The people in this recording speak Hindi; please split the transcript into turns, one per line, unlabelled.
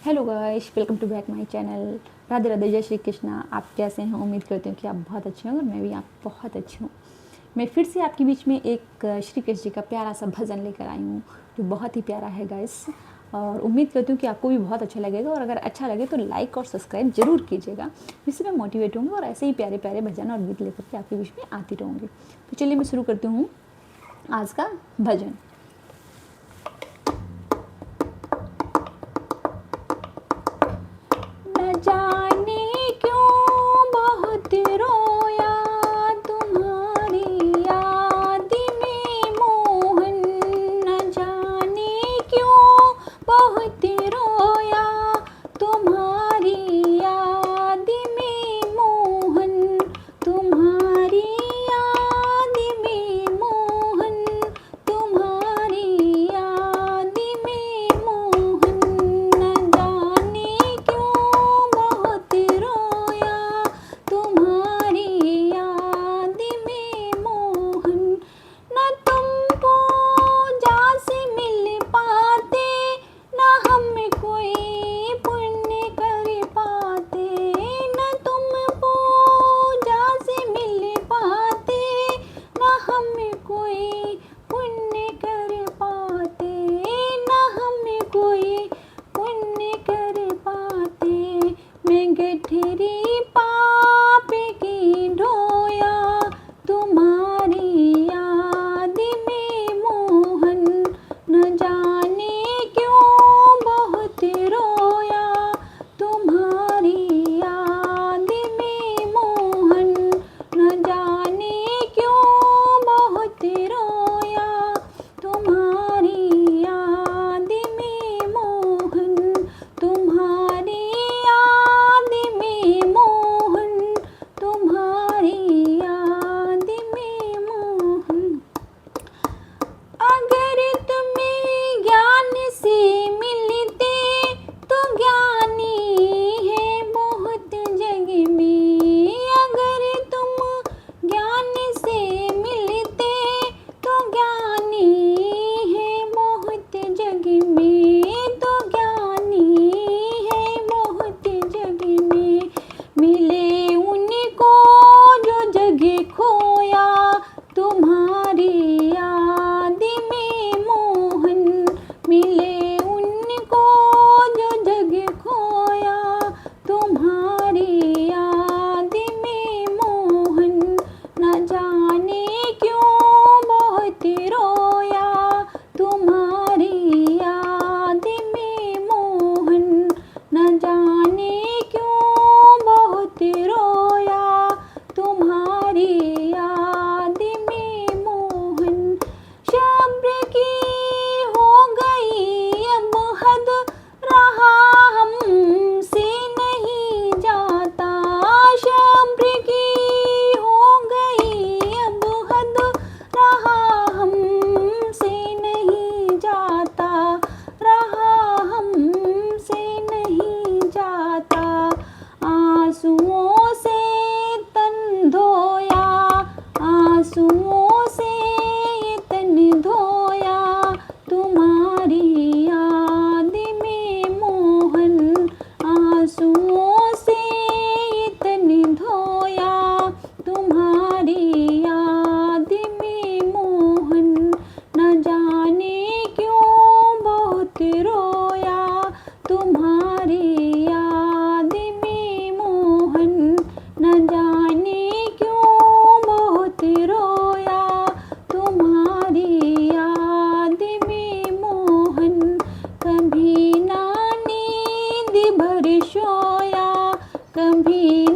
Hello guys, welcome to back my channel. Radhe Radhe, जय श्री कृष्णा। आप कैसे हैं? उम्मीद करती हूँ कि आप बहुत अच्छे हैं और मैं भी आप बहुत अच्छी हूँ। मैं फिर से आपके बीच में एक श्री कृष्ण जी का प्यारा सा भजन लेकर आई हूँ जो बहुत ही प्यारा है गाइस, और उम्मीद करती हूँ कि आपको भी बहुत अच्छा लगेगा। और अगर अच्छा लगे तो लाइक और सब्सक्राइब जरूर कीजिएगा, जिससे मैं मोटिवेट होंगी और ऐसे ही प्यारे प्यारे भजन और गीत लेकर के आपके बीच में आती रहूँगी। तो चलिए मैं शुरू करती हूँ आज का भजन। न जाने क्यों बहुत रोया तुम्हारी याद में मोहन, न जाने क्यों बहुत रोया तुम्हारी याद में मोहन, तुम्हारी याद में मोहन, तुम्हारी याद में मोहन, न जाने क्यों बहुत रोया तुम्हारी याद में मोहन। न तुम पूजा से मिल पाते, न हम कोई पुण्य कर पाते, न तुम पूजा से मिल पाते, न हम कोई पुण्य कर पाते, न हम कोई पुण्य कर पाते। मैं गठरी पाप की ढोया तुम्हारी याद में मोहन, न जाने क्यों बहुत रोया तुम्हारी याद में मोहन, न जाने क्यों बहुत रोया तुम्हारी याद में मोहन, तुम्हारी याद में मोहन, तुम्हारी याद में मोहन। अगर तुम्हें ज्ञान से मिलते तो ज्ञानी है बहुत जग में, अगर तुम ज्ञान से मिलते तो ज्ञानी है बहुत जग में, तो ज्ञानी है बहुत जग में। मिले उनको जो जग खोया तुम्हारी याद में मोहन, मिले उनको जो जग खोया तुम्हारी याद में मोहन, न जाने क्यों बहुत रोया तुम्हारी याद में मोहन, न जाने क्यों बहुत रोया तुम्हारी याद में मोहन। सब्र की हो गई अब हद, रहा हमसे नहीं जाता, सब्र की हो गई अब हद, रहा हमसे नहीं जाता, रहा हमसे नहीं जाता। आंसुओं से तन धोया, आंसुओं से तन धोया तुम्हारी याद में मोहन, आंसुओं से तन धोया तुम्हारी याद में मोहन, न जाने क्यों बहुत रोया तुम्हारी याद में मोहन, न जाने क्यों बहुत रोया तुम्हारी याद में मोहन। कभी ना नींद भर सोया, कभी